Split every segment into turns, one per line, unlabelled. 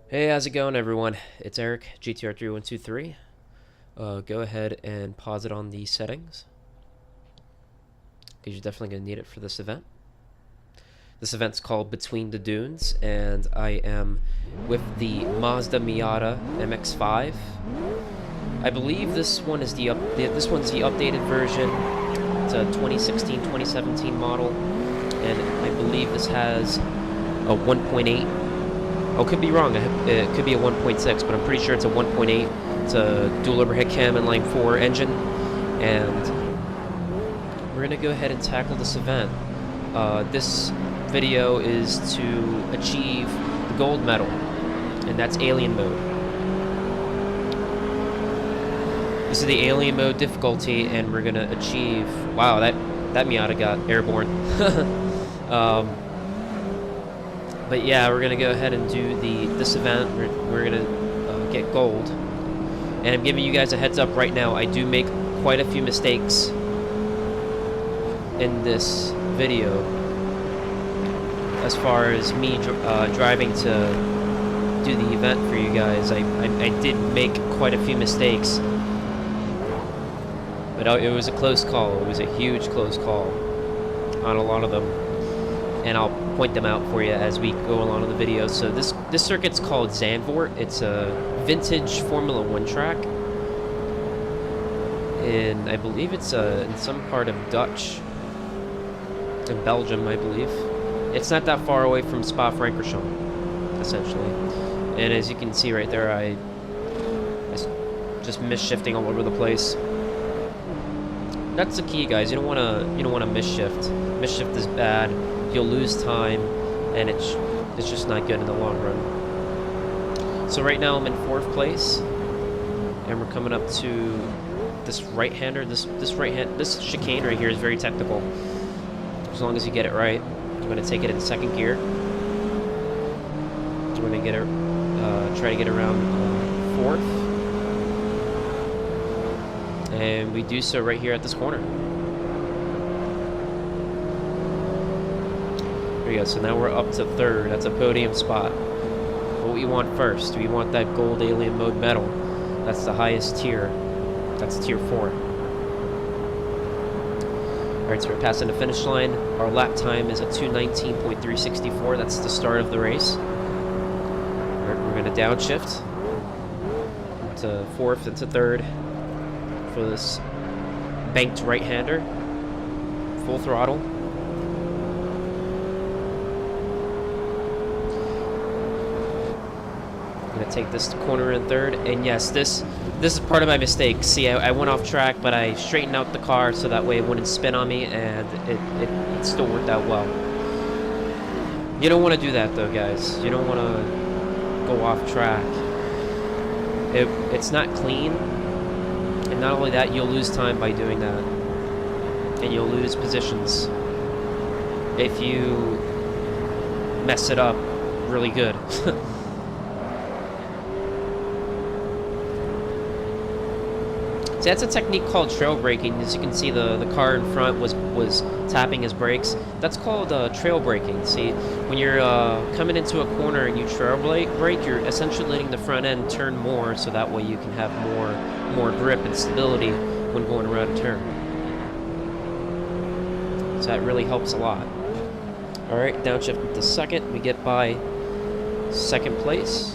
Hey, how's it going, everyone? It's Eric, GTR3123. Go ahead and pause it on the settings, because you're definitely going to need it for this event. This event's called Between the Dunes, and I am with the Mazda Miata MX5. I believe this one is this one's the updated version. It's a 2016-2017 model, and I believe this has a 1.8. Oh, could be wrong. It could be a 1.6, but I'm pretty sure it's a 1.8. It's a dual overhead cam inline 4 engine, and we're gonna go ahead and tackle this event. This video is to achieve the gold medal, and that's alien mode. This is the alien mode difficulty, and we're gonna achieve. Wow, that Miata got airborne. But yeah, we're gonna go ahead and do this event. We're gonna get gold, and I'm giving you guys a heads up right now. I do make quite a few mistakes in this video as far as me driving to do the event for you guys. I did make quite a few mistakes, but it was a close call. It was a huge close call on a lot of them, and I'll point them out for you as we go along in the video. So this circuit's called Zandvoort. It's a vintage Formula 1 track, and I believe it's in some part of Dutch, in Belgium, I believe. It's not that far away from Spa-Francorchamps, essentially. And as you can see right there, I just misshifting all over the place. That's the key, guys. You don't want to misshift. Misshift is bad. You'll lose time, and it's just not good in the long run. So right now I'm in 4th place, and we're coming up to this right-hander. This chicane right here is very technical. As long as you get it right, I'm going to take it in 2nd gear. I'm going to try to get around 4th, and we do so right here at this corner. There we go. So now we're up to 3rd. That's a podium spot. What we want first, we want that gold alien mode medal. That's the highest tier. That's tier 4. Alright, so we're passing the finish line. Our lap time is a 2:19.364. That's the start of the race. Alright, we're going to downshift to 4th and to 3rd for this banked right-hander. Full throttle. I'm gonna take this corner in 3rd, and yes, this is part of my mistake. See, I went off track, but I straightened out the car so that way it wouldn't spin on me, and it still worked out well. You don't want to do that though, guys. You don't want to go off track. It's not clean, and not only that, you'll lose time by doing that, and you'll lose positions if you mess it up really good. So that's a technique called trail braking. As you can see, the car in front was tapping his brakes. That's called trail braking. See, when you're coming into a corner and you trail brake, you're essentially letting the front end turn more, so that way you can have more grip and stability when going around a turn. So that really helps a lot. All right, downshift to 2nd. We get by 2nd place.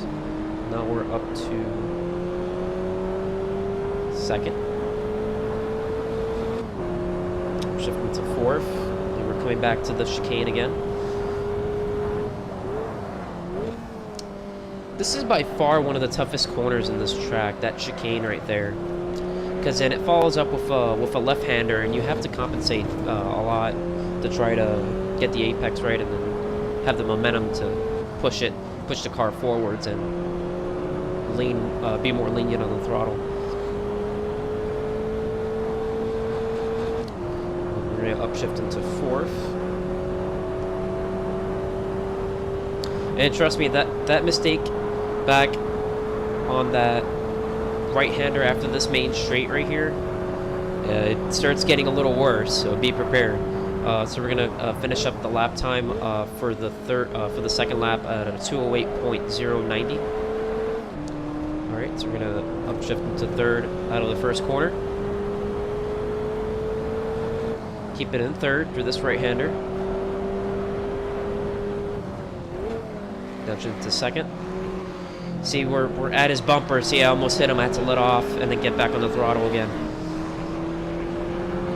Now we're up to 2nd. Shifting to 4th. And we're coming back to the chicane again. This is by far one of the toughest corners in this track, that chicane right there. Because then it follows up with a left-hander, and you have to compensate a lot to try to get the apex right, and then have the momentum to push the car forwards, and be more lenient on the throttle. We're going to upshift into 4th. And trust me, that mistake back on that right-hander after this main straight right here, it starts getting a little worse, so be prepared. So we're gonna finish up the lap time for the second lap at a 208.090. All right, so we're gonna upshift into third out of the first corner. Keep it in third through this right-hander. Downshift to second. See, we're at his bumper. See, I almost hit him. I had to let off and then get back on the throttle again.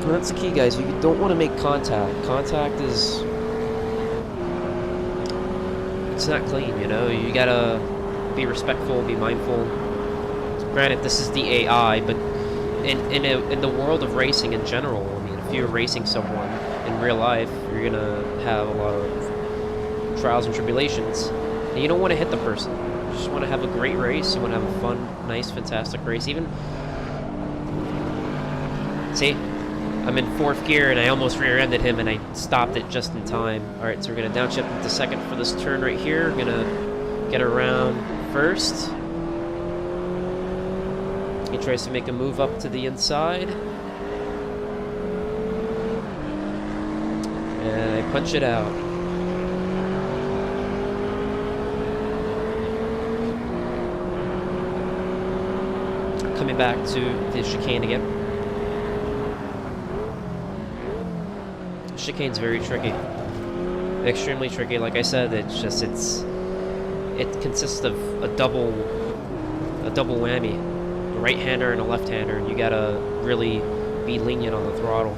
And that's the key, guys. You don't want to make contact. Contact is... it's not clean, you know? You gotta be respectful, be mindful. Granted, this is the AI, but in the world of racing in general, I mean, if you're racing someone in real life, you're gonna have a lot of trials and tribulations. And you don't want to hit the person. You just want to have a great race. You want to have a fun, nice, fantastic race. Even... see? I'm in fourth gear and I almost rear-ended him and I stopped it just in time. Alright, so we're going to downshift into second for this turn right here. We're going to get around first. He tries to make a move up to the inside. And I punch it out. Coming back to the chicane again. Chicane's very tricky, extremely tricky. Like I said, it consists of a double whammy, a right-hander and a left-hander, and you gotta really be lenient on the throttle.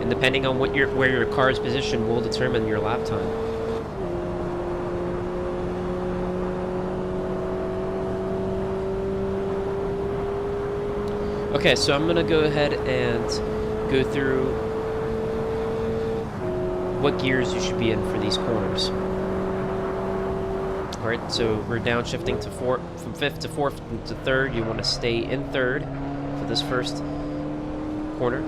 And depending on where your car's position will determine your lap time. Okay, so I'm going to go ahead and go through what gears you should be in for these corners. Alright, so we're downshifting to from fifth to fourth to third. You want to stay in third for this first corner.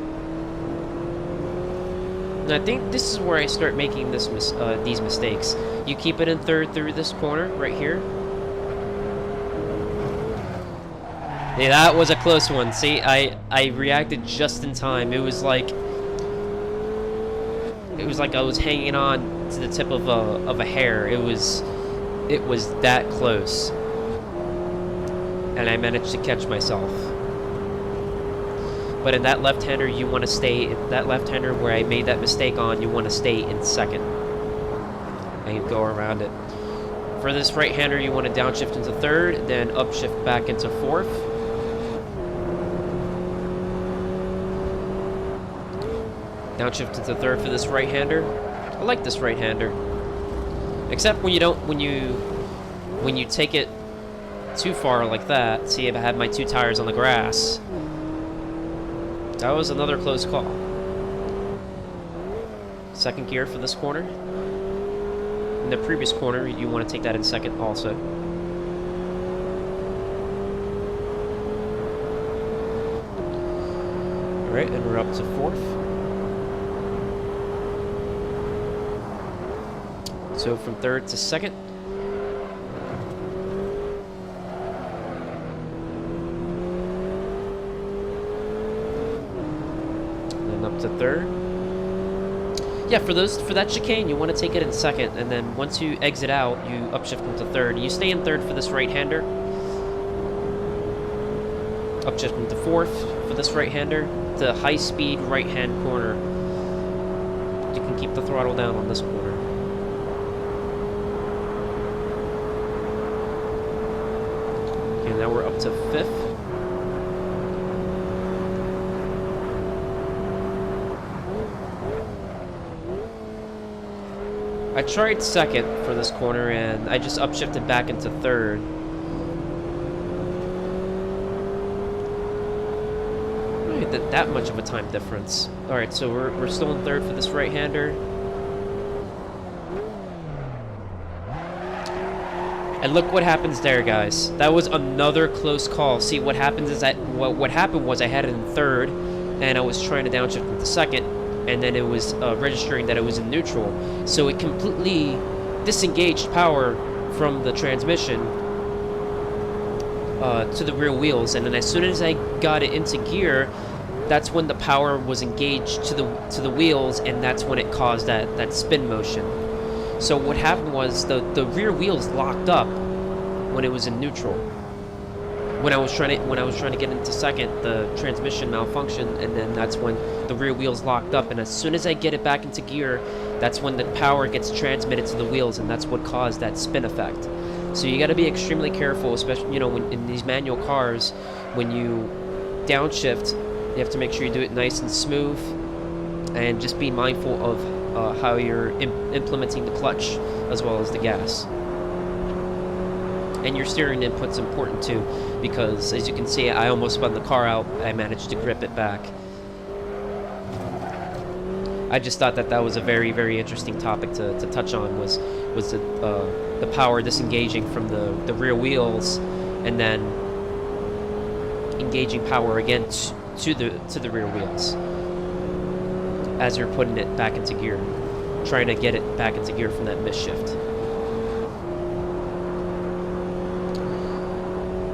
And I think this is where I start making these mistakes. You keep it in third through this corner right here. Yeah, that was a close one. See, I reacted just in time. It was like I was hanging on to the tip of a hair. It was that close, and I managed to catch myself. But in that left-hander, you want to stay. That left-hander where I made that mistake on, you want to stay in second, and you go around it. For this right-hander, you want to downshift into third, then upshift back into fourth. Downshift into third for this right-hander. I like this right-hander, except when you take it too far like that. See, if I had my two tires on the grass, that was another close call. Second gear for this corner. In the previous corner, you want to take that in second also. All right, and we're up to fourth. So from third to second. Then up to third. Yeah, for that chicane, you want to take it in second, and then once you exit out, you upshift into third. You stay in third for this right-hander. Upshift into fourth for this right-hander. The high-speed right-hand corner. You can keep the throttle down on this corner. Now we're up to fifth. I tried second for this corner and I just upshifted back into third. Not that much of a time difference. Alright, so we're still in third for this right-hander. And look what happens there, guys. That was another close call. See, what happens is that what happened was I had it in third, and I was trying to downshift into second, and then it was registering that it was in neutral. So it completely disengaged power from the transmission, to the rear wheels, and then as soon as I got it into gear, that's when the power was engaged to the wheels, and that's when it caused that spin motion. So what happened was the rear wheels locked up when it was in neutral. When I was trying to get into second, the transmission malfunctioned, and then that's when the rear wheels locked up. And as soon as I get it back into gear, that's when the power gets transmitted to the wheels, and that's what caused that spin effect. So you got to be extremely careful, especially, you know, when in these manual cars, when you downshift, you have to make sure you do it nice and smooth, and just be mindful of how you're implementing the clutch as well as the gas. And your steering input's important too, because as you can see, I almost spun the car out. I managed to grip it back. I just thought that was a very, very interesting topic to touch on, was the power disengaging from the rear wheels, and then engaging power again to the rear wheels as you're putting it back into gear, trying to get it back into gear from that misshift.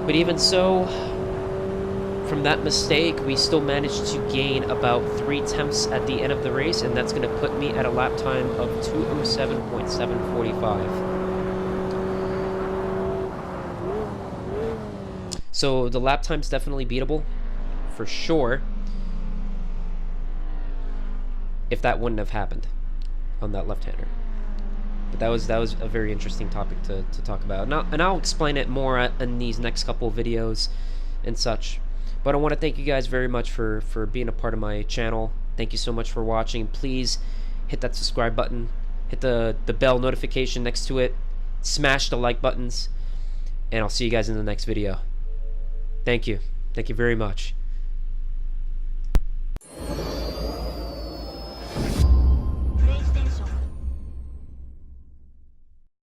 But even so, from that mistake, we still managed to gain about 3/10 at the end of the race, and that's going to put me at a lap time of 2:07.745. So the lap time's definitely beatable, for sure, if that wouldn't have happened on that left-hander. But that was a very interesting topic to talk about, and I'll explain it more in these next couple of videos and such. But I want to thank you guys very much for being a part of my channel. Thank you so much for watching. Please hit that subscribe button, hit the bell notification next to it, smash the like buttons, and I'll see you guys in the next video. Thank you very much.